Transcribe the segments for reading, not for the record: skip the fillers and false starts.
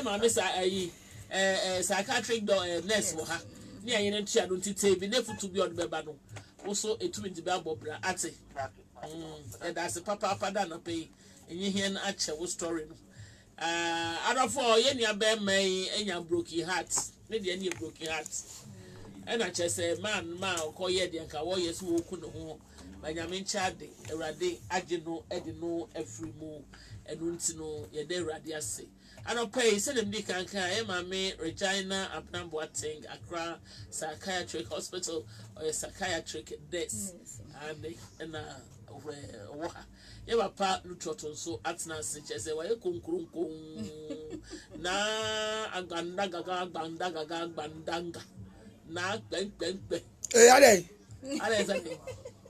ma me sa psychiatric nurse wo ha ne ayi ne tia no tite bi na futu bi odbeba no wo so etumi di ba bobra ate that's papa da na pay enye hia na ache wo story no adofo ye nia be mai enya broken heart ne de enya broken heart and I just say man ko ye de nka wo yes wo ku no ho banyame nchade ewrade ageno edino every mo enu ntino ye de ewrade ase pay say dem di kanka e ma me Regina Abnambo Ating Accra Psychiatric Hospital or psychiatric desk and wo ye papa Lutterodt so atna se chese wa ye konkurunko na aganda gbandanga na gbengbe ade say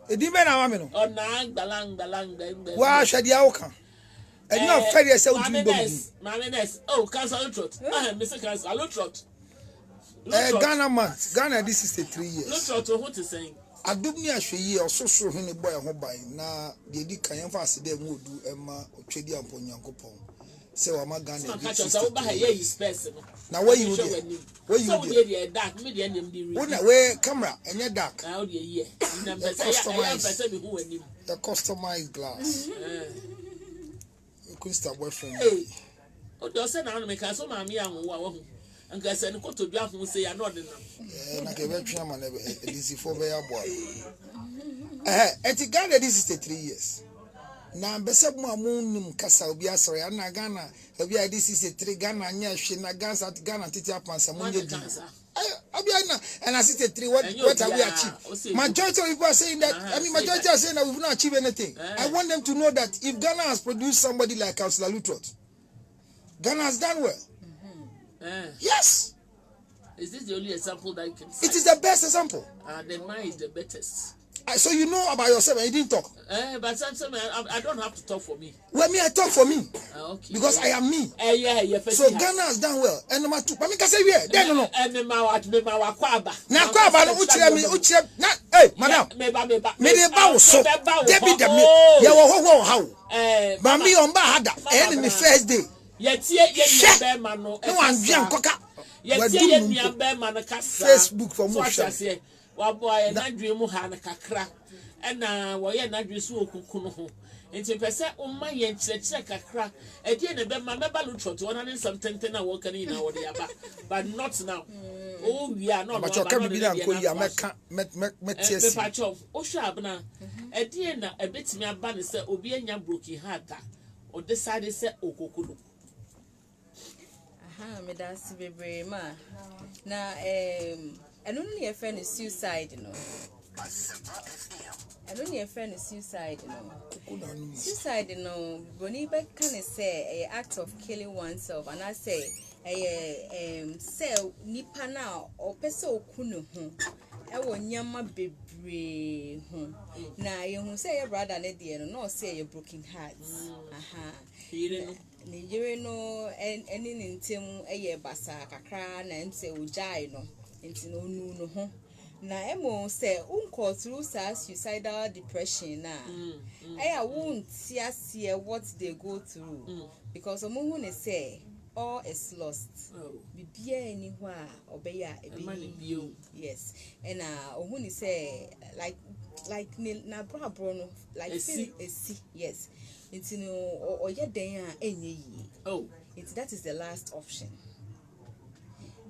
edi be na wa me no o na gbengbe wa hwede awoka and you are fair yourself to be Mamines cancer Lutterodt Mr. Cancer Lutterodt Ghana this is 3 years Lutterodt what is saying adubni ahweyi ososo hene boy ho ban na de di kan fa ase dem odu ema otwedi amponyankopon se wa ma Ghana na where you dey dark me dey dem dey read where camera enye dark how dey here the customized glass Crystal boyfriend o do say na me kan so ma me anwo wa ho anka se ne koto dua ho se ya no de na na ke be twa ma na DC for be ya boa eti Ghana this is 3 years na mbese mu amunum kasa obi asore ya na Ghana obi this is 3 Ghana nya hwe na Ghana titi apansa mu nye di Abiana and I see 3 what have we achieved? Majority of people are saying that majority are saying that we've not achieved anything. I want them to know that if Ghana has produced somebody like Councillor Lutterodt, Ghana has done well. Yes. Is this the only example that you can say? It is the best example. Then mine is the bettest. So you know about yourself and you didn't talk. But sometimes I don't have to talk for me. Well, me I talk for me. Okay. Because I am me. Yeah. So Ghana has done well. And number 2, but me can say yeah. Then no. Me ma kwaba. Na kwaba no uchire na hey madam. Me dey ba so. Debi dem. Ya wo how. Ba me on ba hada. And me first day. Yetie ye be ma no. No andwan koka. Yetie ye be ma no kasa. Facebook for mo share. Wa boy na dwe mu ha na kakra na wo ye na dwe so okukunu ho enti pese umma ye nkyerechire kakra edie na be ma meba Lutterodt wona ne something na wo kan yi na wo de aba but not now we are not but you can be dan ko yi ameka metiesi me pacho o hwa abna edie na ebetimi aba ne se obi anya broken heart o decide se okukunu me das bebre ma na and only a friend is suicide, you know. And only a friend is suicide, you know. Suicide, you know, Boniba can say an act of killing oneself, and I say say nipa now or peso kunu nyama bebre na you say your brother no say your broken heart. Nigeria no any ntem basa kakra na nse ujai no. Into no ho na emo say unko through suicidal depression na I won't see what they go through because omo hu say all is lost bibia anywhere obeya ebe yes and ohu ni say like na bro no like esi yes it's no oye den a enye yi that is the last option.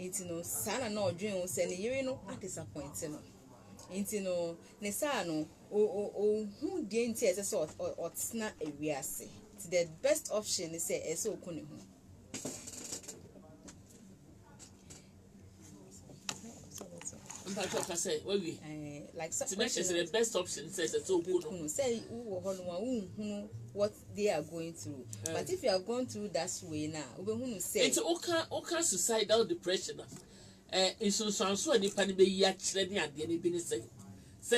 It's no sana no dream say ne no at disappointed no into no ne sa no who dey enti ese so otsna ewiase it's the best option is say ese okune hu like the best option says it's so good say what they are going through but if you have gone through that way now we say it's okay suicidal depression it's so any pan be ya kire ne ade ne bi ne say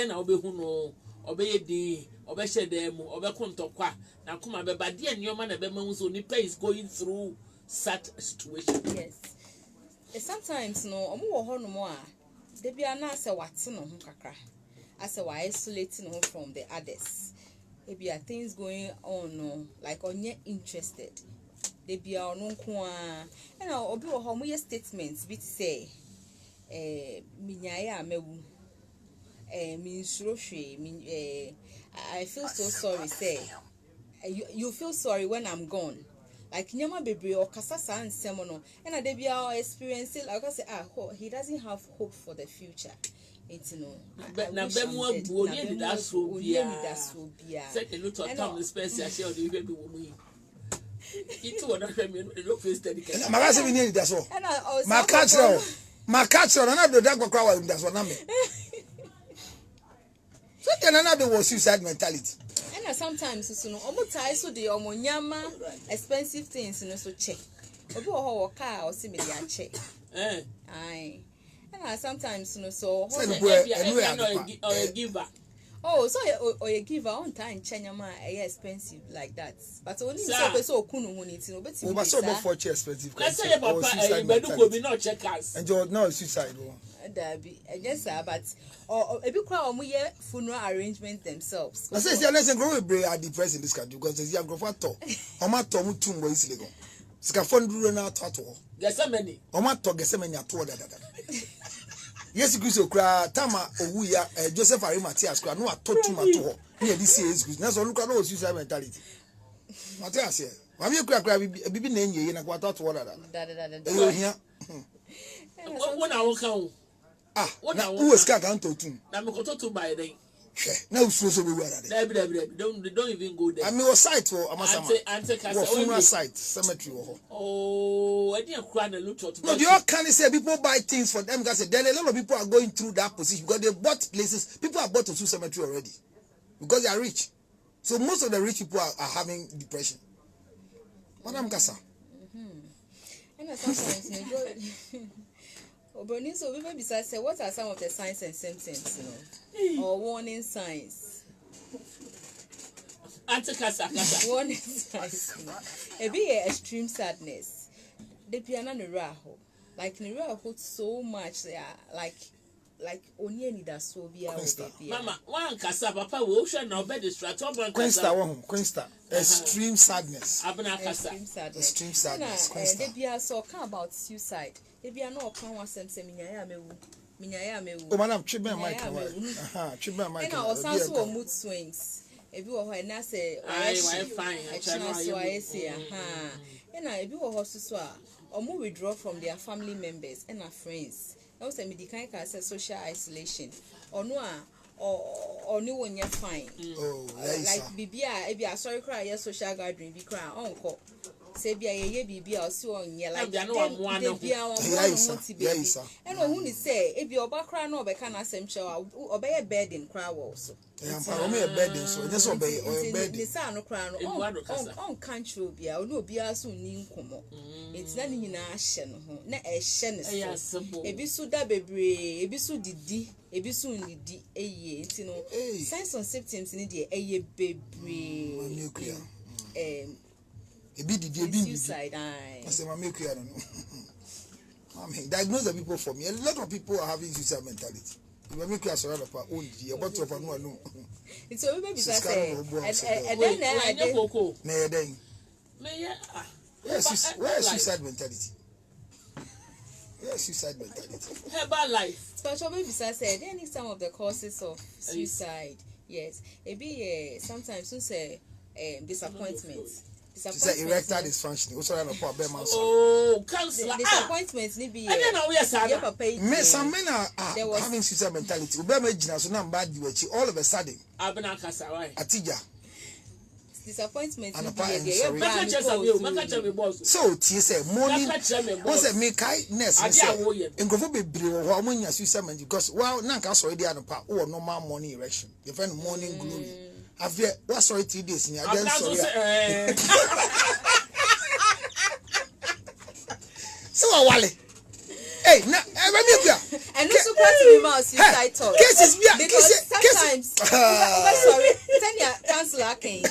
na obehu no obeye din obehye dem obekontokwa na kuma be bade enioma na be mahu so nipa is going through such situation. Yes, sometimes no omo wo ho no mo a de bia na say wate no ho kakra ase wa isolating no from the others. If there are things going on, no, like onye interested, they be our no kwa and obi wo ho mo statements bit say minyaya mewu mi nsuro hwe I feel so sorry say you feel sorry when I'm gone like nyama bebre or kasasa nsem no and they be our experience like I say he doesn't have hope for the future. It's no na bemu abu oni edi da so bia say the Lutterodt town special share the we be wo mu itu wona hwe me no face dedication na magase bi ni edi da so ma catch na do da kwakwa wa da so na me so then na be was suicide mentality and sometimes so no omo tie so the omo nyama expensive things no so check obi wo car o si me dia check ai and sometimes no so a giver oh so you give on time chenyama expensive like that but only so okunu hu niti no beti we so for expensive let's say papa bedu go be no check us and you now suicide Dabi yes sir but ebi kwa omo ye funeral arrangement themselves I say let's grow we are depressed in this country because there's young growth to omo to mu tum boy isile go sika fonduro na to Gethsemane omo to Gethsemane ato da yes Kristo kra tama owu ya Joseph Arimatheus kra no atotum ato ho na di say yes Kristo na so lukra no suicide mentality Matthias here wa me kra bibi na enye na kwa to da hia wona wo kan na who is can to tum na me ko to buy then na usuro so be wara there don't even go there I mean was site for amasama ante kasa funeral site cemetery wo oh I didn't cry the Lutterodt no the all can say people buy things for them because then a lot of people are going through that position because they bought places people have bought to cemetery already because they are rich so most of the rich people are having depression Madam Kasa and sometimes they go Obroni so we be say what are some of the signs and symptoms or warning signs kasa warning signs e be extreme sadness the piano no raho like no raho so much like oni any da so bia mama one kasa papa we hwe na obed distract one Queensta extreme sadness abna kasa extreme sadness and they be so talk about suicide they be no kan wasem se minyaya mewu oh madam chiben mic chiben mic and also so mood swings ebi wo ho na say I fine so I say and ebi wo ho so a omo withdraw from their family members and our friends now say medical can say social isolation or no or no one fine like bibia ebi sorry cry your social gathering bi cry onko say bia ye bibia o si onye like bia and who ni say ebi oba cry no obeka na asem chewa obeye burden cry wo so o me burden so just obey or burden ni sa no cry no on country bia o no bia so ni nkomo enti na ni nyina ahye no ho na ehye ne so ebi so da bebre ebi so didi ebi so nidi eye enti no signs and symptoms ni de eye bebre suicide I say ma make you I don't know I mean diagnose the people for me a lot of people are having suicide mentality if I make you surround up own the about of no it's so baby say and then where suicide mentality suicide mentality herbal life special baby say there need some of the causes of suicide yes it be sometimes say disappointment it's an erectile dysfunction. Also, I know for a man. Oh, counselor. Disappointments need be. I don't know where some men are having suicide mentality. So now bad all of a sudden. Atija. Disappointment. So, say morning. What's a make kindness? And go for be when you suicide because well, Nanka saw the other part or normal morning erection. You find morning glory. Afia, what's sorry 3 days in your sorry. So Wale. Hey, na and also to be mouse suicide talk. Cases because sometimes sorry, send your counselor came. I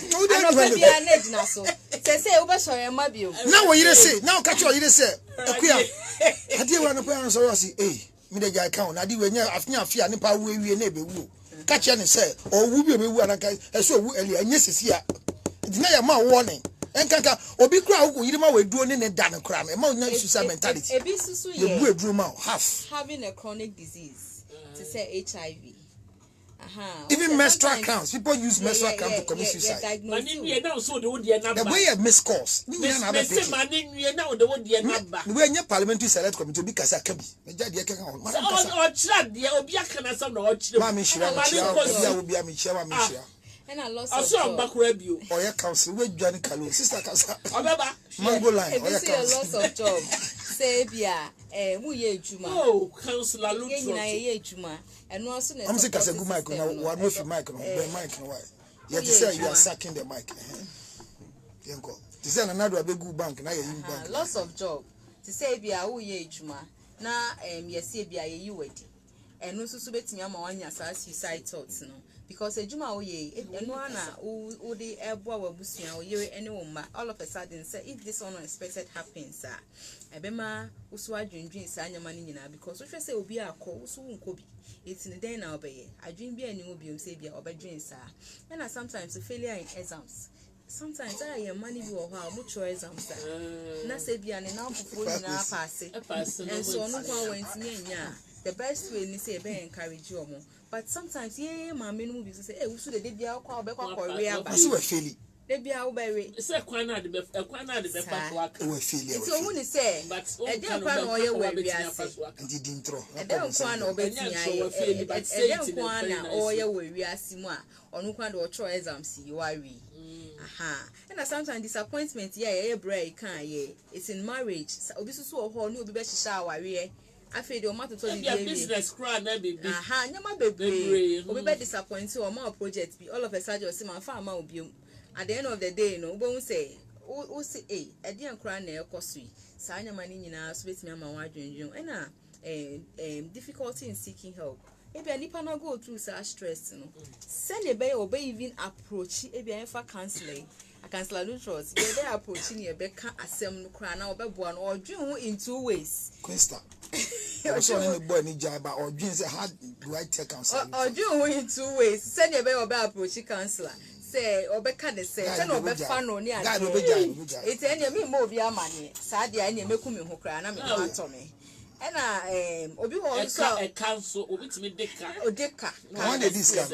don't be an edge now so. Say over sorry mabio. Now what you say? Now catch what you say. Akuya. I did want to pay on sorry say, hey, me the guy count. I did when you afia nipa we na be wu. Catch and say or wu be wu and so wu earlier and yes is here. It's not your man warning. Enkanka obi kura wo yirima we duo ne ne da ne kura me ma onya suicide mentality. Ebi susu ye bu edru ma half having a chronic disease to say HIV. Even menstrual cramps, people use menstrual cramps to commit suicide. The way you miss calls, the way you parliamentary select committee be kasa kabi. And I lost a job. Or your council, where Johnny Kalu, Sister Casa, Mango Line, or your loss of job. Say, Muye Juma. Oh, Councillor Juma. And also, I'm sick as a good mic, one with your mic, the mic, and why? You have to say you are sucking the mic. Yanko. To say another big good bank, and I bank. Loss of job. To say, be a Uye Juma. Now, yes, be a you and also submit me on your suicide thoughts. Because a Juma Oye, and one who the airboy busia or you any woman all of a sudden say if this unexpected happens, sir. Ebema uswa dream sanya money because if I say obi a call so kobi it's in the day now be I dream be any obium say be or dream sir. And sometimes a failure in exams. Sometimes I am money be or how much exams sir. Na say be an enough for pass it. And so no one went near. The best way is say be encourage you more. But sometimes, my men will say, "We should be our call back or real." I see a failure. They be our berry. It's a quina the best, a quina the best work. It's a woman say, but I don't know where we are. And did intro. I don't want to bet me. I don't want all your way we are Simua or no kind of choice. I'm see you are we. And sometimes disappointment, break can't ye. It's in marriage. So this is so a whole new best shower. I feel the matter to the business crowd, baby. Nyama baby. We be disappointed or more projects be all of a sudden see my farmer will be at the end of the day, no one say, oh, say, a dear crown nail costly. Sign money in our space, me, my wife, and difficulty in seeking help. Maybe I need to go through such stress. Send a bay or bay even approach, maybe I for counseling. I cancel Lutterodt. They are approaching your Becca assembly crown or one or do in 2 ways. Questa. Also, boy, need job or dreams. How do I take counsel? Or do in 2 ways. Send your bay or by approaching counselor. Say, or Becca, say, send over fun on near. It's any me more via money. Sadly, I never come in who cry. I'm not Tommy. And I Obi also a council with me, Dicker. or Dicker. I want to discuss.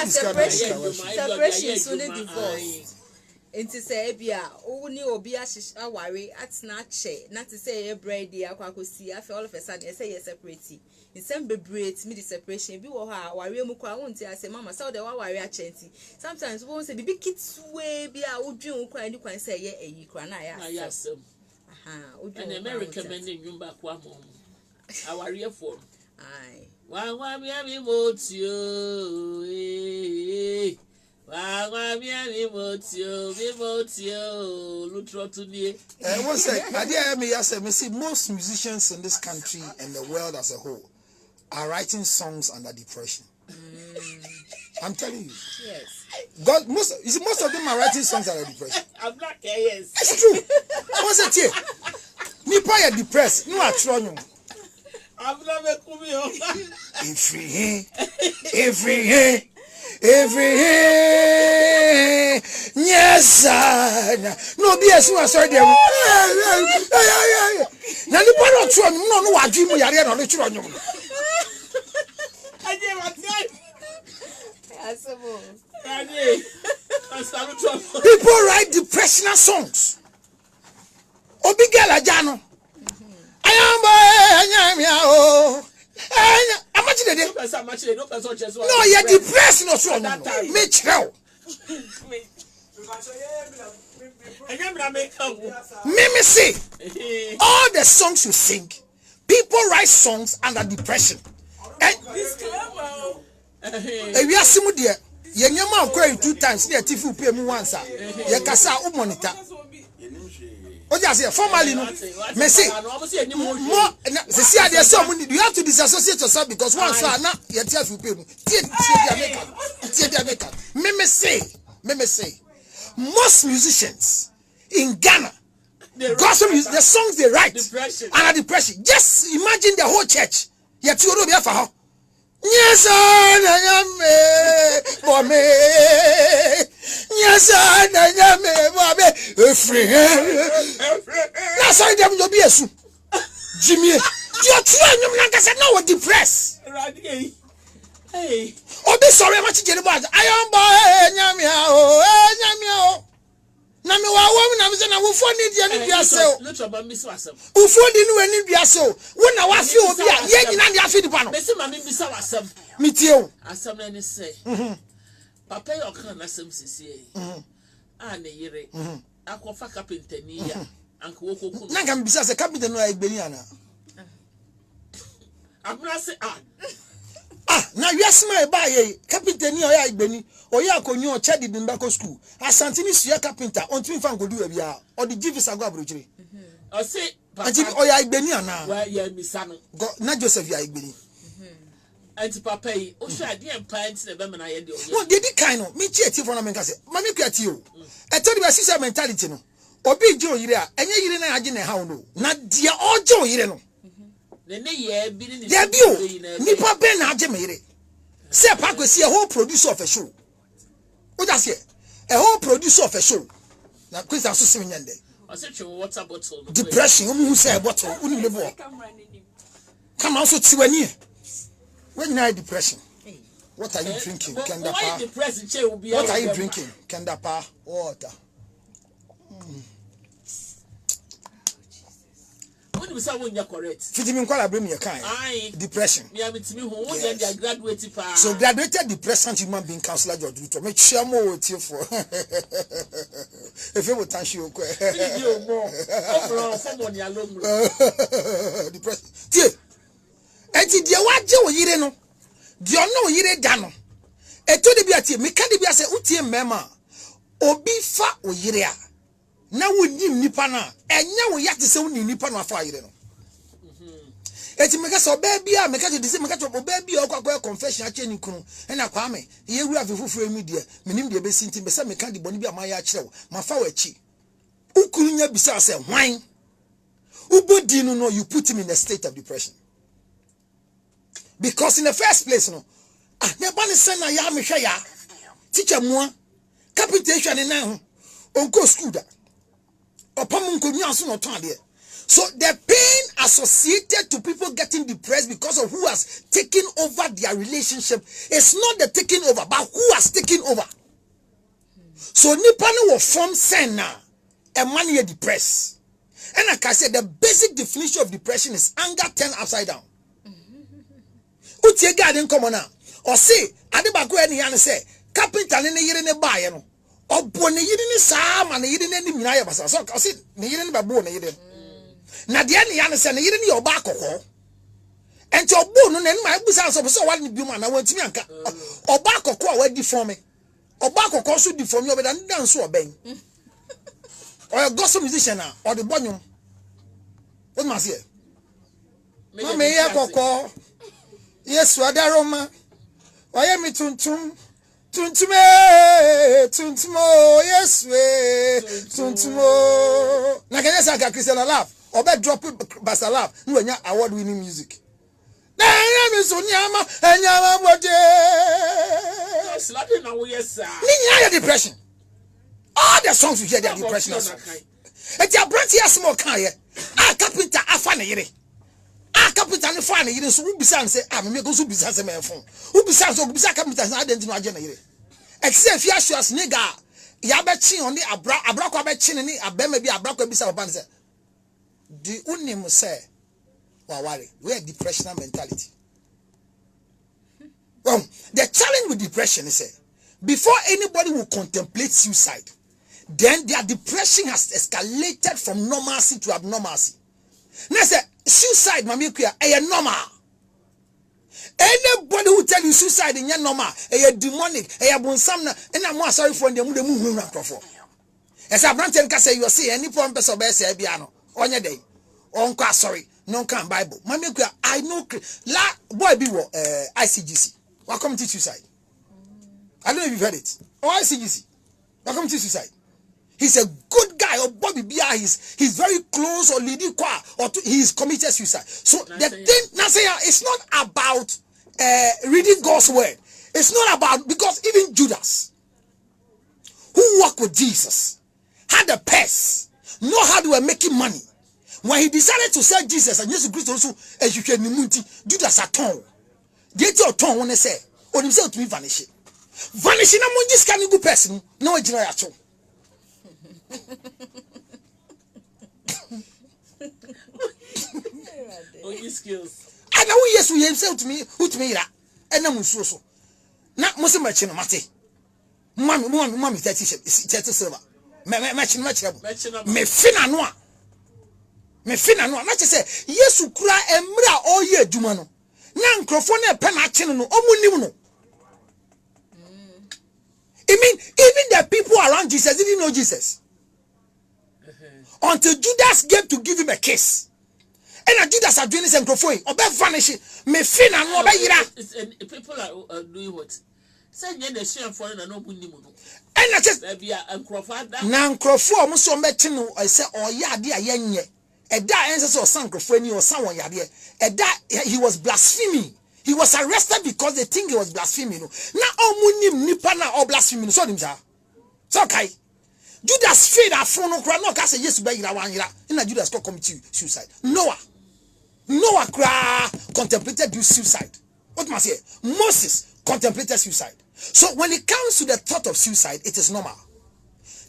Separation soon divorce. Into say, Bia, only or be a worry at snatch, not to say a bread, the aquacosi, after all of a sudden, I say, yes, separate. In some breeds, me the separation, be or how, worry, Muka won't say, I say, Mamma, so the worry at chanty. Sometimes won't say, be kids way, be a would you cry, you can say, yeah, you cry, yes. And American men in you back 1 moment. I worry for. Aye. Why me motio? Why me motio? Lutterodt to me. One sec. I dare me as I see most musicians in this country and the world as a whole are writing songs under depression. I'm telling you. Yes. God, most of them are writing songs under depression. I'm not yes. It's true. What's it here? Me pay depressed. You are trying. I'm never coming home. Every yes, sir. No, be as soon as I did. Now, the part of Tron, no, I dream we are on the Tron. I never People write depressional songs. Obigala Jano. I no, you're depressed, no, so Mitchell. Mimi say, all the songs you sing, people write songs under depression. And we are similar there. Your mouth crying 2 times, near Tifu pay me once. Your casa monitor. Oh, yes, formally, no. Me say, more. See, there's someone you have to disassociate yourself because once you are not, you have to pay. Me say, most musicians in Ghana, gospel music, the songs they write under depression. Just imagine the whole church. Yet you don't be for Yes, I am me. Yes, I am me. Free. That's why them no be a soup. Jimmy, you're trying to say no one depressed. Hey. Oh, be sorry, much in about. I am boy, Yamia. Nami wa woman, I'm saying I will find it. You are so. Lutterodt, Miss Wassam. Who found in when you are so? When I was you, yeah, you are feeding panel. Miss Mammy, Miss Wassam. Meet you. As some men say. Papa, your can as some CCA. And a year. Aqua carpenter near. Uncle Woko. Nagam besides a captain no Beniana. I'm not saying, now yes, my buy captain near Benny. Or ya konyo chadi in Bako school. Asantini suya carpenter on twin fan go do a or the Jivis Agabri. I say, I think oh ya Beniana. Where ya Missano. Not Joseph ya Beni. And Papa, oh, I didn't pint the women I had. What did he kind of me cheat for a man? Mammy cat you. I told you I see some mentality no. Or big Joe here, and you didn't imagine how no. Not dear old Joe here no. The nay be in the Nipa Ben Hajamere. Say a pack will see a whole producer of a show. What does he? A whole producer of a show. Now, Chris, I'm so singing. I said, your water bottle. Depression, who say a bottle, wouldn't live. Come also to when you. When you depression, what are you drinking? What are you drinking? Kandapa water. When we say when you're correct, Fitimin call bring me a kind. Depression. So graduated depression human being counselor George Lutterodt. Make sure more with you for. If you would touch you, depression. Enti dia waje wo yire no dia no yire da no eto de biatie meka de bia se utie mmema obi fa wo yire a na wonim nipa na enya wo yate se wonim nipa no afa yire no enti meka so ba bia meka de se meka to ba bia okwa confession ache ni kunu na kwa me ye wura fefufure mi de menim de be sinti be se meka de boni bia ma ya kire wo ma fa wo achi ukunu nya bisa se hwan ubodi no you put him in a state of depression. Because in the first place, no, nebani sena ya mehwe ya teacher mo capitation ni na onko school da opam nkonyu aso no ton de. So the pain associated to people getting depressed because of who has taken over their relationship is not the taking over, but who has taken over. So nipa no form sen na a man ye depressed. And like I said, the basic definition of depression is anger turned upside down. Utie garden come on now. Or say, Adibako any yan say, carpenter ne yire ne baye no. Obo ne yire ne saa ma ne yire ne ni nyina ya basa. So I say, ne yire ne babo ne yire. Na de ne yan say ne yire ne oba akoko. Enti obo no na ma ebusa so wa ne biuma na wantimi anka. Oba akoko a wadi for me. Oba akoko so di for me obeda ndan so oben. Or a gospel musician or the bonyum. What must say? Mama ya akoko. Yes, wadaroma. Why me tuntum? Tuntumo, yes, we tuntumo. Na kanya sa Christian laugh. Or be drop basa laugh. No nya award winning music. Na me so nyama, nyama bode. Slapping na wo yes sir. Ni nya depression. All the songs you hear they are depression. Eti abranti asmo kan ye. Carpenter afa na yire. Capital ni fa na yire so ubisa nse me go so ubisa se me fon ubisa so ubisa capital na identity no age na yire except Afia Schwarzenegger ya be chi on ni abrakwa be chi ni abema bi abrakwa bisa papa nse the unim say waware we have depressional mentality. Well, the challenge with depression is before anybody will contemplate suicide, then their depression has escalated from normalcy to abnormalcy. Now say suicide, mami kuya, normal. Anybody who tell you suicide is normal, demonic, bonsam na, and I'm more sorry for them. They move around for. As a branch and say you see any point person be say biano on your day. Onko sorry, no can Bible. Mami kuya, I know la boy be ICGC. Welcome to suicide. I don't know if you've heard it. Or ICGC. Welcome to suicide. He's a good guy, or Bobby Bia, he's very close, or Lady Kwa, or he's committed suicide. So the thing, Nasaya, it's not about reading God's word. It's not about, because even Judas, who walked with Jesus, had a purse, know how they were making money. When he decided to sell Jesus, and Jesus Christ also, as you can Judas a tongue. Get your tongue when they say, or himself to be vanishing. Vanishing among this kind of good person, no generation. Only skills. I know yes, we himself to me, who to me, and I'm so. Not most of my chin, Mate. Mommy, 30 silver. Matching me finna no. Me finna no. Not to say, yes, you cry and mra all year, Dumano. Nan crofone penachin no, omunimuno. I mean, even the people around Jesus didn't know Jesus. Until Judas came to give him a kiss. And Judas are doing this and crofone, or be vanishing. Me finna no, be ira. People are doing what? Say, the share for an open nimuno. And I just be a crofad. Nan crofo, Musso Metino, I say, oh, yeah, dear, yenye. A da answers or son crofone or someone, yeah, dear. A da he was blaspheming. He was arrested because they think he was blaspheming. Now, munim nipana or blaspheming. So, so okay. Judas feared a phone no crowd. No, cast a yes to beg 1 year. And Judas could commit suicide. Noah contemplated suicide. What must I say? Moses contemplated suicide. So when it comes to the thought of suicide, it is normal.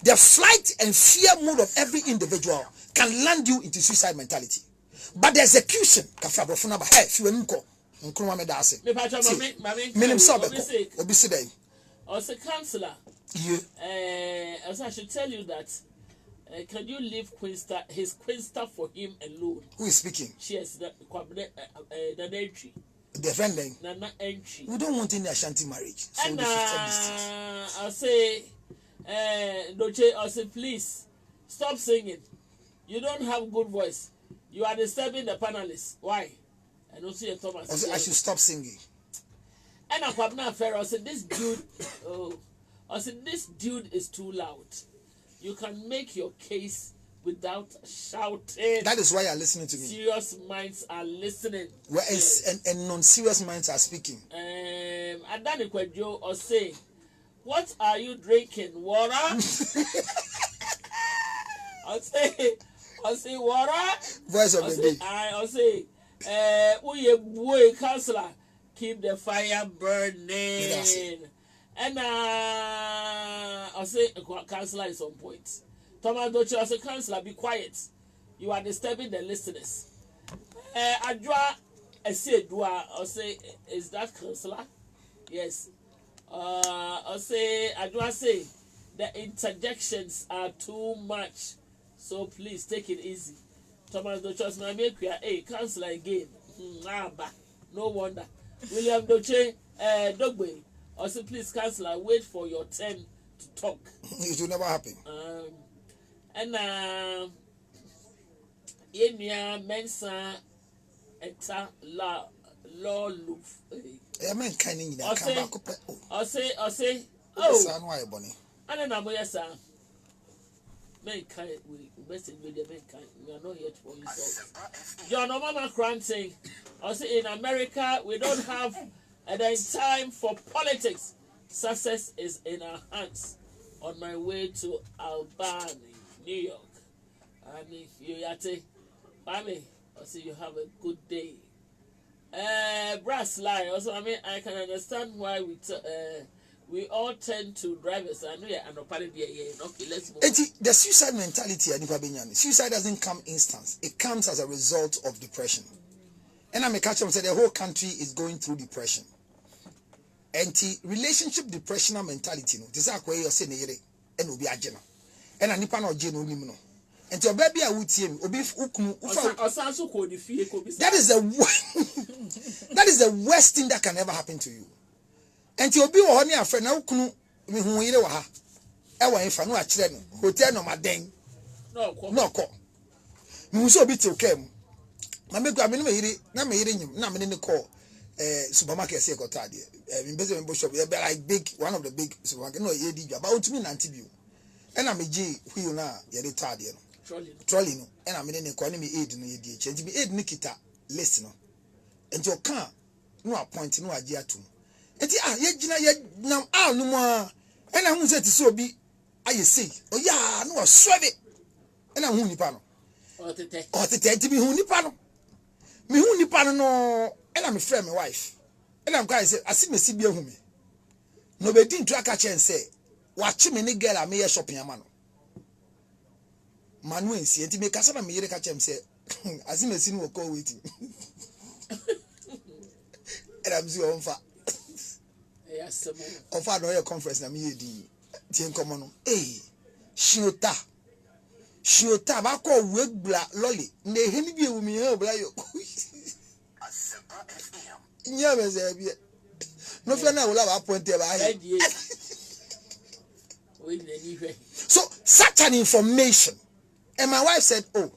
The flight and fear mode of every individual can land you into suicide mentality. But the execution, I say, counselor. Yeah. I should tell you that. Can you leave his Queenster for him alone? Who is speaking? She is the entry. Defending. Nana entry. We don't want any Ashanti marriage. So and I'll say, Doche, I'll say, please stop singing. You don't have good voice. You are disturbing the panelists. Why? I don't see a Thomas. I should stop singing. And I'm not fair. I said, this dude. I said, this dude is too loud. You can make your case without shouting. That is why you're listening to me. Serious minds are listening. Well, and non-serious minds are speaking. Adani Kwejo or say, what are you drinking? Water? I'll say water. Voice of the day. I'll say, we boy counselor, keep the fire burning. And I'll say, counselor is on point. Thomas Doche, I'll say, counselor, be quiet. You are disturbing the listeners. I draw a say, I'll say, is that counselor? Yes. I'll say, I draw say, the interjections are too much. So please take it easy. Thomas Doche, my make you a counselor again. No wonder. William Doche, Dogbe. Also, please, counselor, wait for your turn to talk. It will never happen. And Yenya Mensa eta la loof. Amen. Can you say, oh, and then I'm going to say, mankind, we message with the mankind. We are not here for you. Your Mama Cranting. I say, in America, we don't have time for politics. Success is in our hands. On my way to Albany, New York. And if you yate, Mami, I say you have a good day. Brass lie. Also, I mean, I can understand why we all tend to drivers. I know you're an okay, let's move. The suicide mentality, suicide doesn't come instant. It comes as a result of depression. And I'm a catcher and say the whole country is going through depression. And relationship depressional mentality, no, this is why you're saying and will be a general. And a nipa no general no. And to a baby I would see him, that is the worst thing that can ever happen to you. And to be a honey friend now kunu me who you know ha. Ewa infa no a chire no hotel no maden. No ko. Me so be to kem. Na me gwa me no yire na me yire nyim na me ne call supermarket say ko tade. In business shop be like big one of the big supermarket no ye di about to me nanti and I me G wheel na ye de tade no. Trolley no and I me ne ko ne me aid no ye di change me aid nikita list no. And your car no appoint no agye atum enti ye gina ye nam no mo a ena hu se ti so bi aye sei oya no oswebe ena hu nipa no otete ti mi hu nipa no no ena me frɛ me wife ena am kai say asimesi bi ehu me no be din to aka chen say wachi me ni girl a me ye shopping ama no manu ensi enti me kasa na me yere ka chem say asimesi no ko waiting ena am zi onfa ofa no ye conference na me ye di tie nkomo no shiota ba ko wegbla lolly na eheni bi ewu mi he obla yo nya me ze bi no fe na wala ba point e ba he so such an information and my wife said oh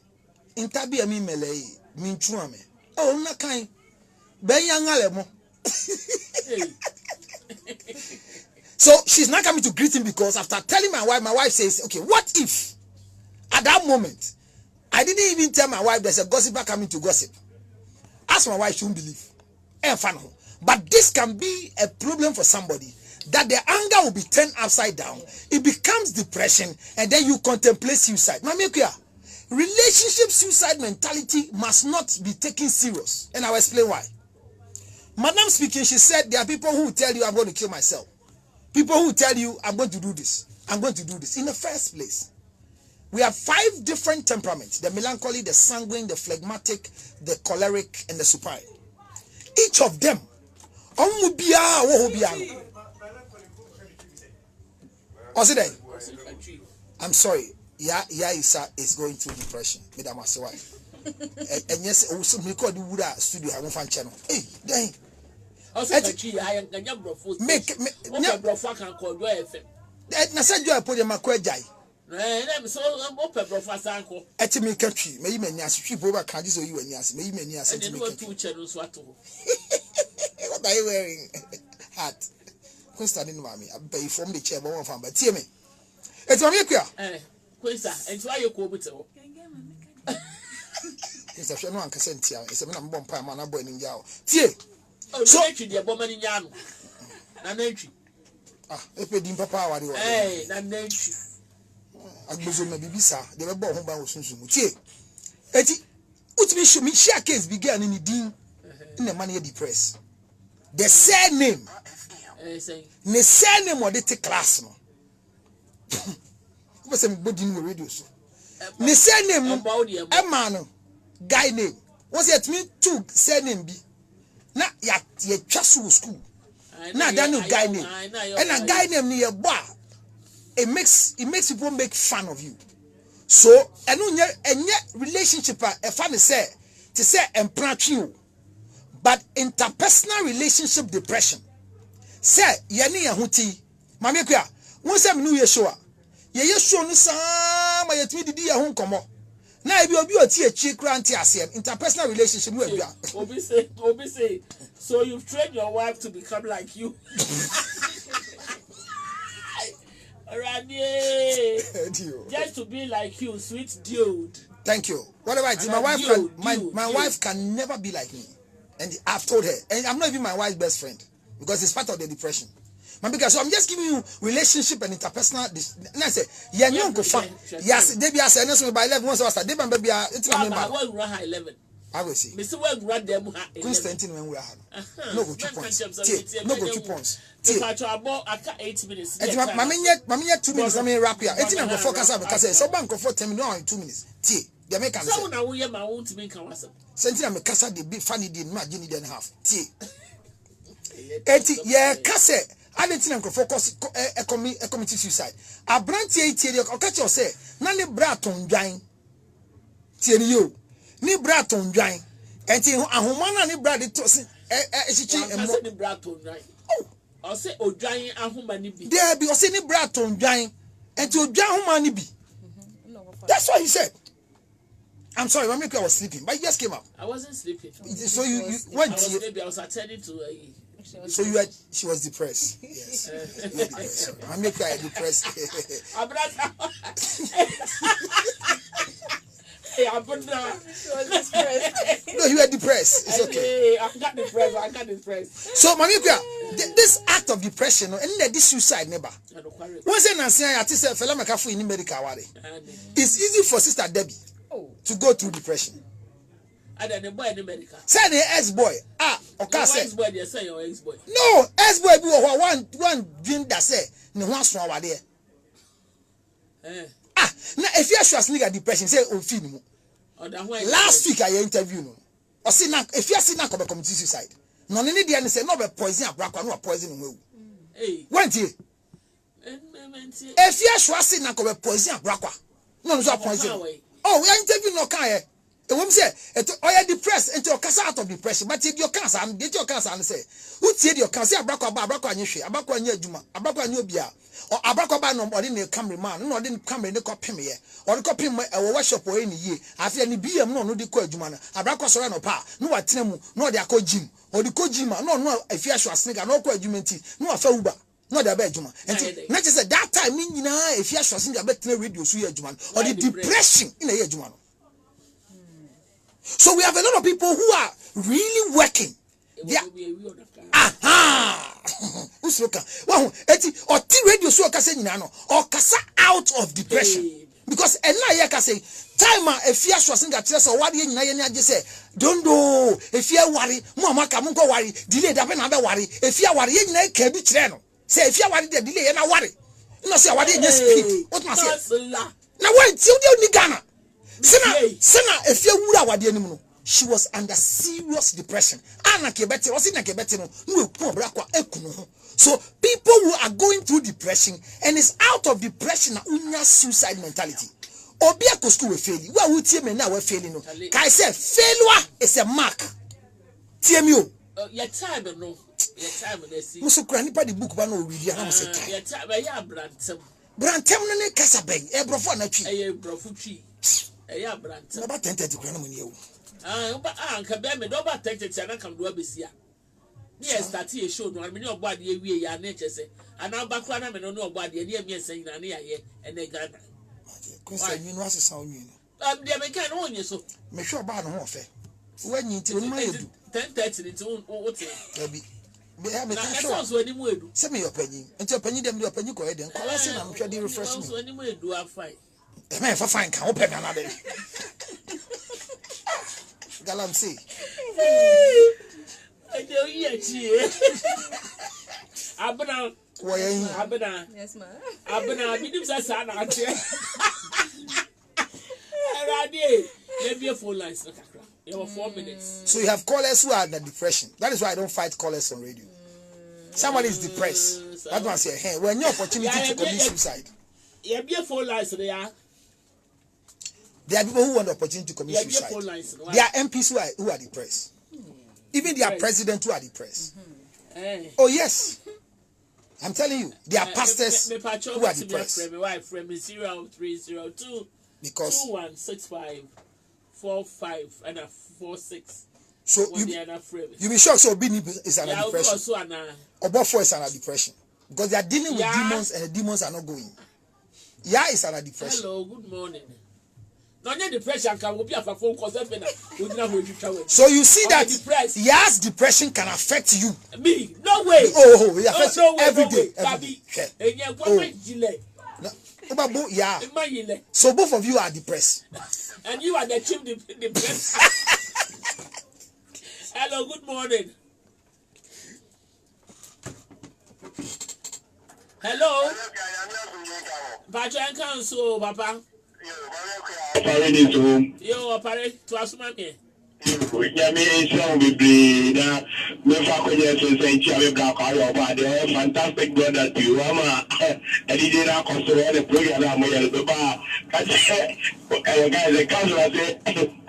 intabi mi mele mi ntu ame oh na kan ben yangale mo so she's not coming to greet him because after telling my wife says okay what if at that moment I didn't even tell my wife there's a gossiper coming to gossip. Ask my wife, she won't believe. But this can be a problem for somebody that the anger will be turned upside down. It becomes depression and then you contemplate suicide. Relationship suicide mentality must not be taken serious. And I'll explain why. Madam speaking, she said there are people who tell you I'm going to kill myself. People who tell you I'm going to do this. I'm going to do this. In the first place, we have 5 different temperaments: the melancholy, the sanguine, the phlegmatic, the choleric, and the supine. Each of them, I'm sorry, Isa is going through depression. Madam wife. And yes, also we call the Buddha studio. I won't find channel. Hey, dang. Make na said you put your makwejai. So I'm open brofa eti me katwi me yimani asitwi bo ba kan so yi wani ase me yimani ase eti me what are you wearing hat Constantine no mami abai from the chair bo fan ba tie me eti mami akua Kwesa enti wa ye ko obuti ho esa hwe no anka sentia esa me na mbɔ mpa ma na bɔ ani nja o tie so etwi de bɔ mani nya no na na etwi epe di papa awari o na na etwi agbozo na bibisa de be bo ho ba wo sunsun tie eti utimi show me share case began in din na man ye depressed the surname ne surname o de te class no ko se mbodi no radio so ne surname e man no guy name was it me two surname bi na ya twa so school na that no guy name and a guy name ni ye bo it makes people make fun of you. So enye relationship a fan say to say empratry, but interpersonal relationship depression. Say yani yahuti. Mame kwa won say me no yeshua. Ye yeshua no sama yetimi didi ya ho nkomo. Na ebi obi oti echi kra anti ase interpersonal relationship no ebia. Obi say so you've trained your wife to become like you. Just to be like you, sweet dude. Thank you. Whatever it is, my wife can never be like me, and I've told her, and I'm not even my wife's best friend because it's part of the depression. So I'm just giving you relationship and interpersonal. And I say, yeah, you go fun. Yes, they be as I by 11 once I start. They be baby. It's my member. 11. I will see. Mr. Well, grab them. Constantine when we are. No go 2 points. No go 2 points. If I try about 8 minutes. Mammy yet 2 minutes. I mean wrap here. 18 go focus up because so bank for 10 minutes in 2 minutes. Tea. The American. So now we have my own to make a was. Sentina me kasa de be funny did not Jenny then half. Tea. 80 yeah kase. I didn't think focus a committee suicide. A branch 80 or catch your say. Nani braton drying. Tea you. Ni braton drying. And ahumana ni brad it was ni braton drying. Oh, I say o drying ahumani bi. There be o say ni braton drying. And to dry ahumani bi. That's what he said. I'm sorry, I was sleeping, but you just came up. I wasn't sleeping. So you went. Maybe I was attending to. So you had. She was depressed. Yes. I make her depressed. No, you are depressed. It's okay. I got depressed. So, Mamikwa, this act of depression, and this suicide, neighbor. Once I say, I say, fella makafu in medical wari. It's easy for Sister Debbie to go through depression. And then the boy in medical. Say the ex-boy. Okay, say. Ex-boy, they say your ex-boy. No, ex-boy be one dream that say, no one swan wa there. Now if you Schwarzenegger depression, say on film. Last week I interview no. Or see now if you see now come commit suicide. No any dey say no be poison abrakwa no poison no. Hey. Went here. If you Schwarzenegger come poison abrakwa. No so poison. Oh, we are interview no kan here. E wom say you depressed into your cancer out of depression but your cancer and get your cancer and say who tie your cancer abrakwa anye hwe abrakwa anye adwuma abrakwa anye obia or abrakwa ba no odi ne cameraman no odi ne camera ne kopim ye or kopim e wo workshop o eni ye afia ne biem no di ko adwuma na abrakwa soro no pa no watena mu no odi akọ gym odi ko gym no Afia Schwarzenegger no ko adwuma nti no afa uba no da ba adwuma enti na say that time ni nyina Afia Schwarzenegger betena radio so ye adwuma or the depression in ye adwuma no. So we have a lot of people who are really working. They are, Usuka. Wow, eti or T radio so kase nyina no or kasa out of depression. Because ena ye kase time Afia Schwarzenegger tell so what ye nyina ye nya say don't do Afia worry mo amaka mo ko worry delay da be na be worry Afia worry ye nyina ka bi kire no say Afia worry the delay ye na worry no say worry ye speed what ma say na when ti odi ni Ghana Sena Afia wura wade anim no she was under serious depression ana kebete o sina kebete no no eku obrakwa ekunu ho. So people who are going through depression and is out of depression na unya suicide mentality obi akostu we fail wa wu tie me na we fail no kai say failure is a mark tie me o your time no see muso kra nipa di book ba no read am say time your time ya brantem no ne kasa ben e brofo na twi e brofo twi ya brantem na ba 10:30 kra na mo ne ewu nka be me do ba 10:30 na kam do abesia me start a show no me ne ogbo ade ewie ya na chese ana ba kra na me no ogbo ade ne emi ensan na ne yaye ene Ghana ko say mi no asesa onyi no de me kan onye so me hwe ba no ho fe wanyi nti onu ma edu 10:30 nti wo te abi be ha me na ka so so ani mu edu se me yopanyi nti yopanyi dem de yopanyi ko eden kwala se na me hwe de refresh me so ani mu edu afai e me fa fine kan wo pe na de galam see ade oyi achi abna yes ma abna bidim sa na ate radio let me phone lines kakra you have 4 minutes. So you have callers who are under depression. That is why I don't fight callers on radio. Somebody is depressed. That one say, hey, when your opportunity to commit suicide. You have phone lines there. There are people who want the opportunity to commit suicide. There are MPs who are depressed. Even their president who are depressed. Oh yes. I'm telling you, there are pastors who are depressed. From 0302 because 216545 and a 46. So you be shocked. So Bini is under depression. Or both is under depression because they are dealing with demons and the demons are not going. Is under depression. Hello, good morning. Depression can be a phone call. So you see that depression can affect you. Me, no way. Oh, it affects every day. So both of you are depressed. And you are the chief depressed. Hello, good morning. Hello. Patrick Council, Papa. Yo, Pare, to assume me. Fantastic brother to you. I'm a DJ control the program. Guys, the council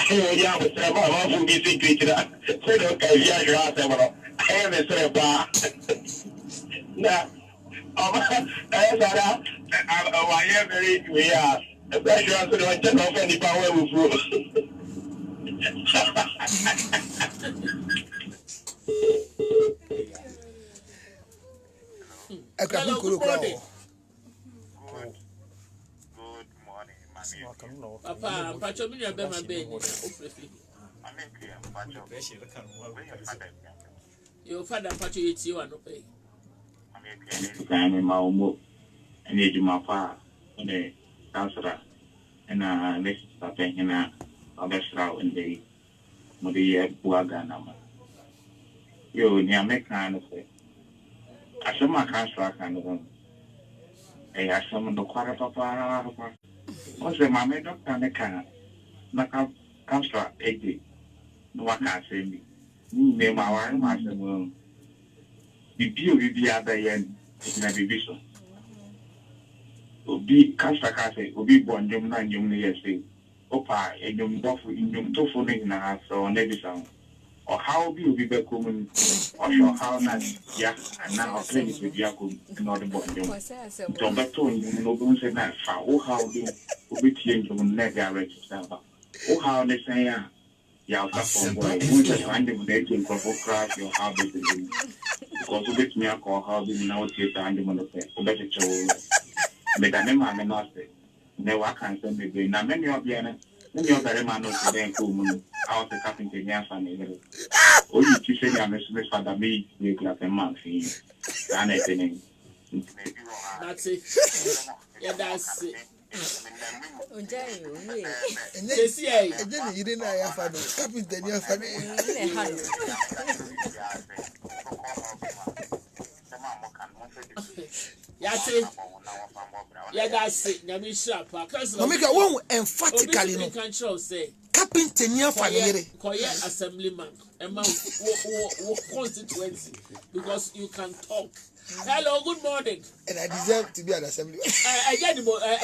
say, yeah, but I'm a music teacher. Say, okay, yeah, I am a bar. Now, I am very, we are. Especially after the turn off any power with you. Hello, good morning. Good morning, mommy. Papa, Pacho, me be my baby. Your father, Pacho, it's you and no pay. I'm in my own. I need you, my father, and a counselor, and let's start taking a restaurant in the Modia Buaganama. You near make kind of it. I saw my counselor kind of one. I summoned the quarter papa. What's the mamma doctor and the can? Knock out counselor 80. No one can say me. Name my wife, my son. The deal will be at the end in a division. Obi counselor can say, Obi born young 9 years. Opa, a young buff in young tofu in the house or never sound. Or how be you be common, or show how nice, yeah, and now playing with Yakum in order to do. Don't bet to you, no one said that, oh, how do you change your neck yourself? Oh, how they say, yeah, from boy, who just find them dating for crash your habit. Because with me, I call how do you now take the hand on the face, so that's a show. But I never not say, never can send me, now many of you. Many of the man knows the cool out the carpenter near family. Oh, you say I'm a Smith father, me, you got a month for you. That's it. Yeah, that's it. And then you didn't have a carpenter near family. Yeah, that's it. Let me sharp. Omega won't emphatically no. Carpenter near family. Koye assemblyman. Emma constituency because you can talk. Hello, good morning. And I deserve to be an assemblyman.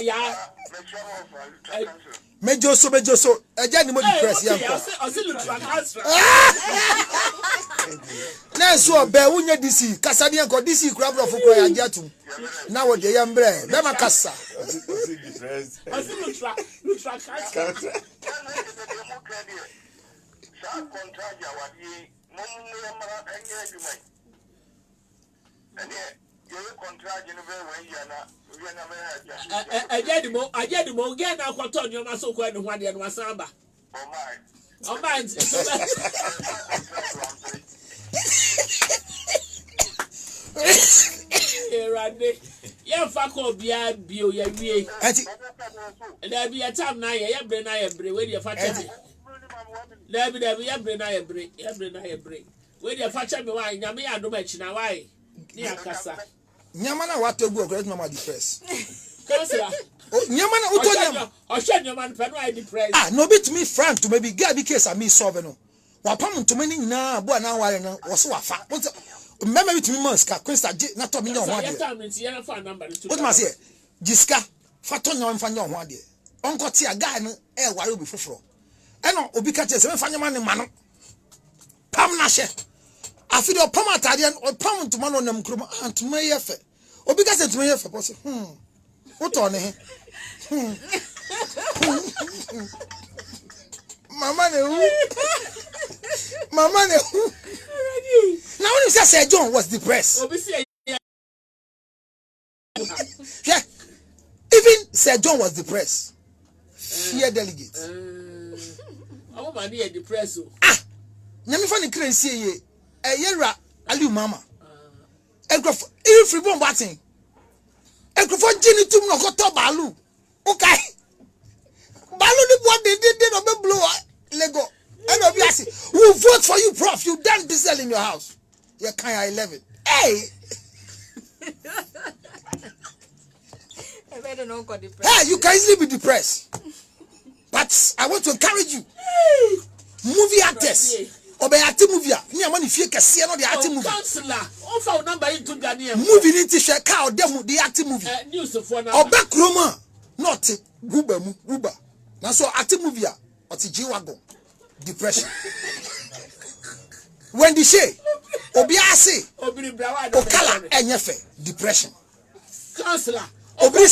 Yeah. Major so. Again, the press. I see Lutterodt. Now, so bear unya DC. Casadian got DC crab of Ukraine Jatu. Now, what the young bread. Bema Cassa. I see Lutterodt. I get the more again. I'll call you my so quite one day and was samba. Oh, man. Yeah, fuck up, yeah, bio, yeah, we. And there'll be a time now, yeah, brain, I break, where you fetch me. There'll be a brain, I break. Where you fetch me, why, Yami, I don't mention why. Near Cassa. Nyamana what to go great mama depressed. Nyamana Utoya or shed your man pen depressed. Ah, no bit me frank to maybe get because I miss Soveno. Wapam to many now, boy now was so fat. Remember it to me months, Quinsta, not to me on 1 year. What must say? Jiska, Faton on Fanyon 1 year. Uncle Tia guy, air while before. And no, Obicate, 7 fan man in Mano. Pam Nashe. I feel your Pama Tadian or Pam to Mano Namcrum and to my effort. Obicate to my effort. What on it? Mama, now when you say John was depressed, yeah, even Sir John was depressed. Fear delegate. Oh, my dear, depressed. Ah, Nami funny crazy. A yera alu mama. If free bomb batting. A crofon Jenny to no got balu. Okay. Balu the what they did on the blue Lego. And obviously, who vote for you, Prof? You done diesel in your house. You're kind of 11. Hey! Hey, you can easily be depressed. But I want to encourage you. Movie actors. Obey acting movie. Me money if you can see another acting movie. Counselor, offer number into Ghanaian. Movie into share car them the acting movie. News of one. Oba Kroma. Not Guba. Now so acting movie. Or G-Wagon. Depression. When the say Obiase Okala Enyefe depression. Counselor. Obri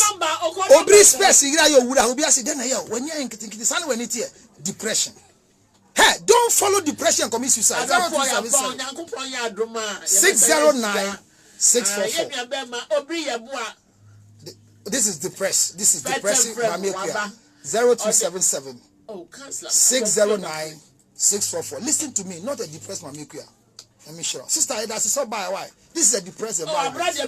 space ira yo wura Obiase then here when you think this and when it here depression. Hey, don't follow depression and commit suicide. 609 644. This is depressed. This is depressive. 0277 Oh, counselor. 609 644. Listen to me, not a depressed mamikuya. Let me show. Sister, that's so by why. This is a depressed environment.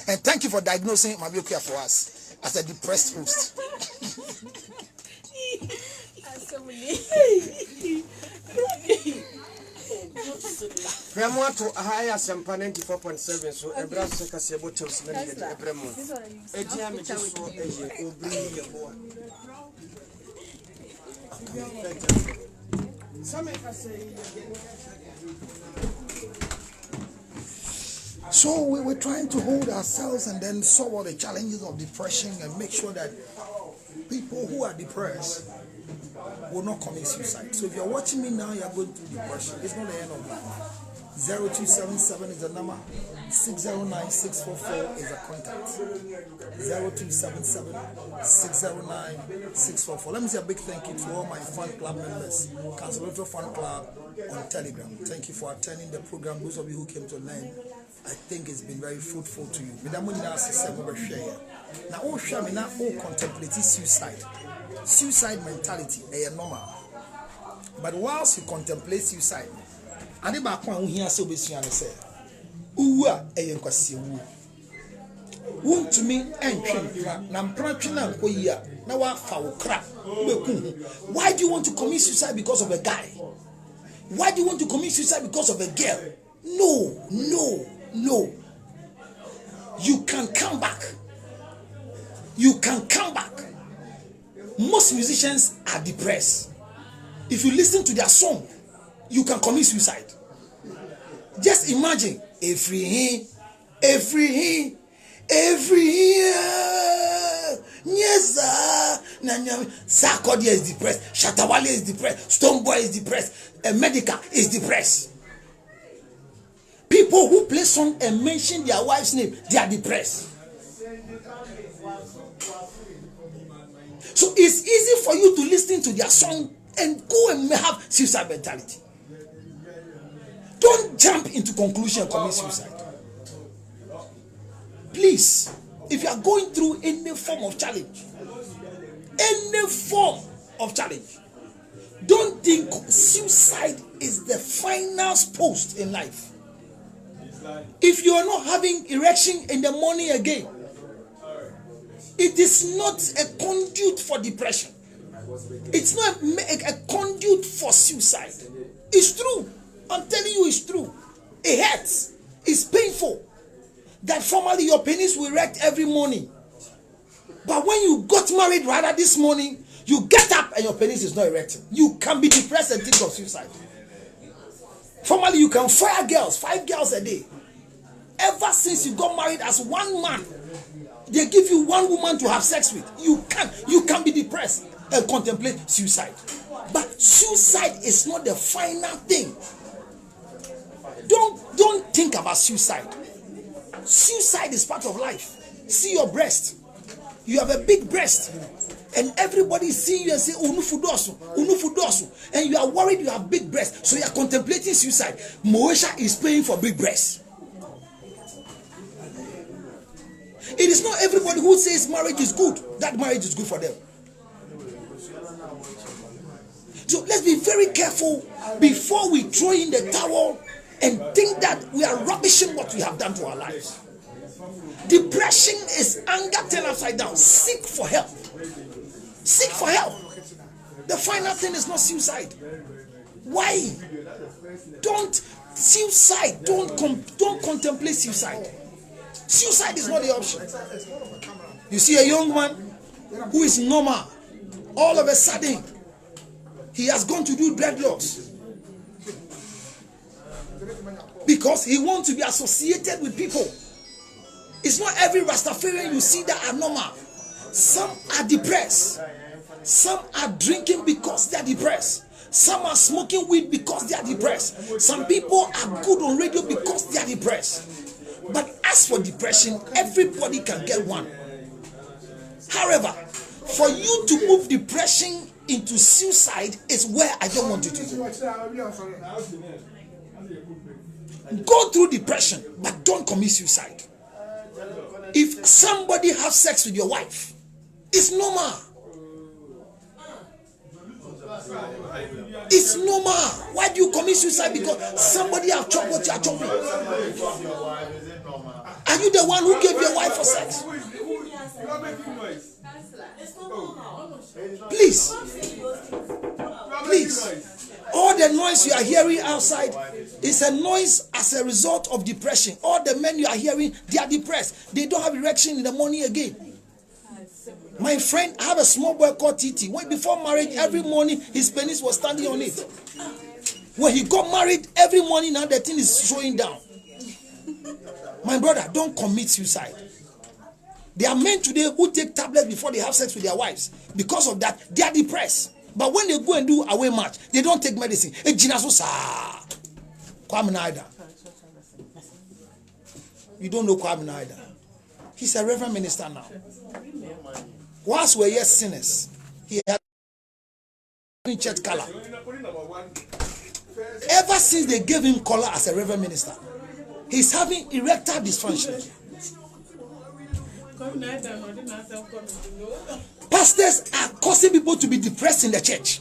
And thank you for diagnosing mamikuya for us as a depressed host. Premo to higher sampa 94.7 so ebra se kase ebo tews na de ebremo etia me so eye obri ye bo So we were trying to hold ourselves and then solve all the challenges of depression and make sure that people who are depressed will not commit suicide. So if you're watching me now, you're going through depression. It's not the end of life. 0277 is the number. 609644 is the contact. 0277 609 Let me say a big thank you to all my fan club members. Lutterodt Fan Club on Telegram. Thank you for attending the program. Those of you who came to learn, I think it's been very fruitful to you. Now, all contemplate suicide. Suicide mentality is normal. But whilst you contemplate suicide, and the back one here so busy and say, "Uwa eyenkwasi wu." Won to me entry na mpratwe na nkoyia na wa fa wo kra. Why do you want to commit suicide because of a guy? Why do you want to commit suicide because of a girl? No. You can come back. Most musicians are depressed. If you listen to their song, you can commit suicide. Just imagine every yes, Sarkodie is depressed, Shatawale is depressed, Stoneboy is depressed, and Medica is depressed. People who play song and mention their wife's name, they are depressed. So it's easy for you to listen to their song and go and have suicide mentality. Don't jump into conclusion and commit suicide. Please, if you are going through any form of challenge, don't think suicide is the final post in life. If you are not having erection in the morning again, it is not a conduit for depression. It's not a conduit for suicide. It's true. I'm telling you, it's true. It hurts. It's painful. That formerly your penis will erect every morning. But when you got married rather this morning, you get up and your penis is not erecting. You can be depressed and think of suicide. Formerly you can fire girls, 5 girls a day. Ever since you got married as one man, they give you one woman to have sex with. You can be depressed and contemplate suicide. But suicide is not the final thing. Don't think about suicide. Suicide is part of life. See your breast. You have a big breast. And everybody see you and say, Unufudosu. And you are worried you have big breasts. So you are contemplating suicide. Moesha is paying for big breasts. It is not everybody who says marriage is good. That marriage is good for them. So let's be very careful before we throw in the towel and think that we are rubbishing what we have done to our lives. Depression is anger turned upside down. Seek for help. Seek for help. The final thing is not suicide. Why? Don't contemplate suicide. Suicide is not the option. You see a young man who is normal, all of a sudden he has gone to do dreadlocks because he wants to be associated with people. It's not every Rastafarian you see that are normal. Some are depressed. Some are drinking because they are depressed. Some are smoking weed because they are depressed. Some people are good on radio because they are depressed. But as for depression, everybody can get one. However, for you to move depression into suicide is where I don't want you to go. Go through depression, but don't commit suicide. If somebody has sex with your wife It's normal. It's normal. Why do you commit suicide? Because somebody have chopped what you are chopping. Are you the one who gave your wife for sex? Please. Please. All the noise you are hearing outside is a noise as a result of depression. All the men you are hearing, they are depressed. They don't have erection in the morning again. My friend, I have a small boy called Titi. When before marriage, every morning his penis was standing on it. When he got married, every morning now the thing is showing down. My brother, don't commit suicide. There are men today who take tablets before they have sex with their wives. Because of that, they are depressed. But when they go and do away match, they don't take medicine. You don't know Kwame Naida. He's a reverend minister now. Whilst we're yet sinners, he had church color. Ever since they gave him color as a reverend minister, he's having erectile dysfunction. Pastors are causing people to be depressed in the church.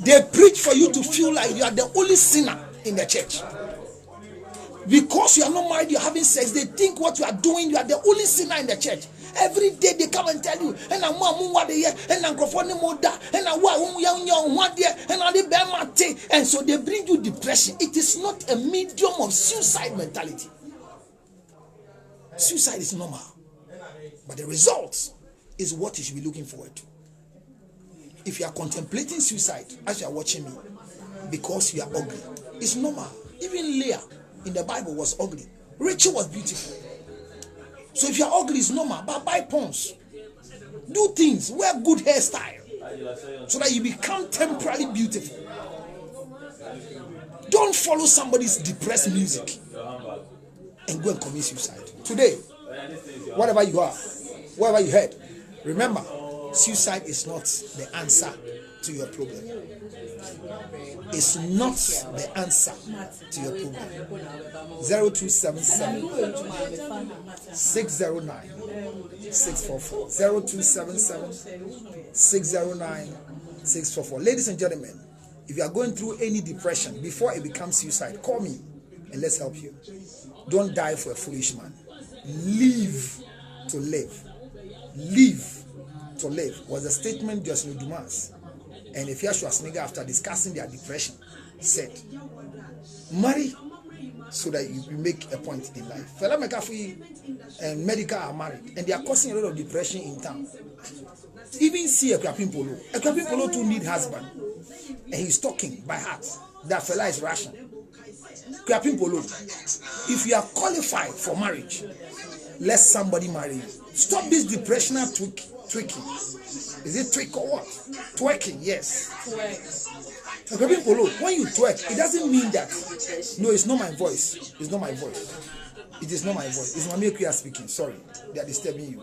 They preach for you to feel like you are the only sinner in the church. Because you are not married, you are having sex, they think what you are doing, you are the only sinner in the church. Every day they come and tell you, and so they bring you depression. It is not a medium of suicide mentality. Suicide is normal, but the results is what you should be looking forward to. If you are contemplating suicide as you are watching me because you are ugly, it's normal. Even Leah in the Bible was ugly. Rachel was beautiful. So if you are ugly, it's normal. But buy pons. Do things. Wear good hairstyle so that you become temporarily beautiful. Don't follow somebody's depressed music and go and commit suicide. Today, whatever you are, whatever you heard, remember, suicide is not the answer to your problem. It's not the answer to your problem. 0277 609 644. 0277 609 644. Ladies and gentlemen, if you are going through any depression before it becomes suicide, call me and let's help you. Don't die for a foolish man. Live to live. Live to live was a statement Justin Dumas and Afia Schwarzenegger, after discussing their depression, said, marry so that you make a point in life. Fela McAfee and Medical are married and they are causing a lot of depression in town. Even see Ekwapin Polo. Ekwapin Polo too need husband and he's talking by heart that Fela is Russian. Ekwapin Polo, if you are qualified for marriage, let somebody marry you. Stop this depressional tweaking. Is it tweak or what? Twerking, yes. Twerk. When you twerk, it doesn't mean that. No, it's not my voice. It's not my voice. It is not my voice. It's Mami Ekuya speaking. Sorry, they are disturbing you.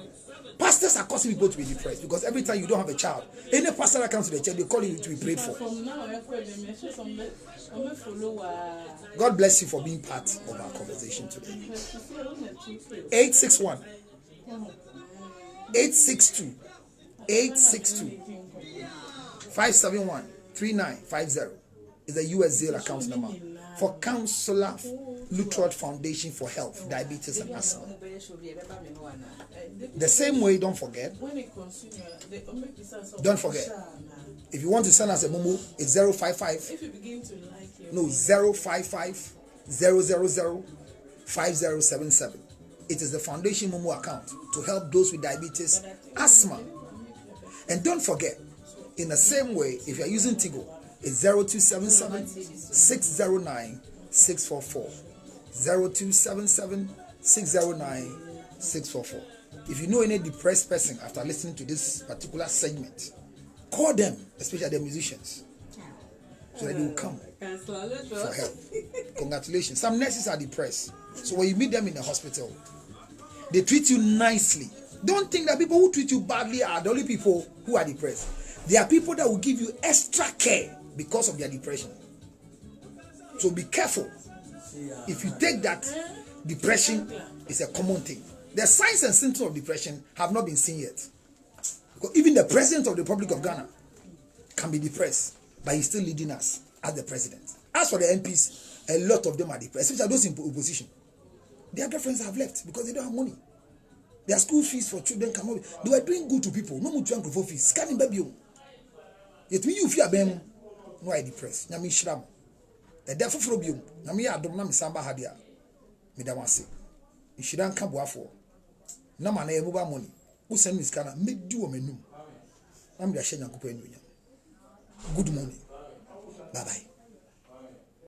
Pastors are causing people to be depressed because every time you don't have a child, any pastor that comes to the church, they call you to be prayed for. God bless you for being part of our conversation today. 861 862 862 571 3950 is the US Zelle account number for Counselor Lutterodt Foundation for Health, Diabetes and Asthma. The same way, don't forget. If you want to send us a momo, it's 055 000 5077. It is the foundation momo account to help those with diabetes, asthma. And don't forget, in the same way, if you are using Tigo, it's 0277 609 644. 0277 609 644. If you know any depressed person after listening to this particular segment, call them, especially the musicians, so that they will come for help. Congratulations. Some nurses are depressed, so when you meet them in the hospital, they treat you nicely. Don't think that people who treat you badly are the only people who are depressed. There are people that will give you extra care because of their depression. So be careful. If you take that, depression is a common thing. The signs and symptoms of depression have not been seen yet. Because even the president of the Republic of Ghana can be depressed, but he's still leading us as the president. As for the MPs, a lot of them are depressed, especially those in opposition. Their girlfriends have left because they don't have money. Their school fees for children cannot be. They were doing good to people. No more trying for fees. Scanning baby. Yet me you fear them. No, I depressed. Nyami shram. A deaf phobia. Nyami adom na misamba hadia. Me da wanse. Ishiran kan boafo. Na mana ye mobile money. Who send me scanner? Me do menum. I'm the Shenya Kupa. Good morning. Bye bye.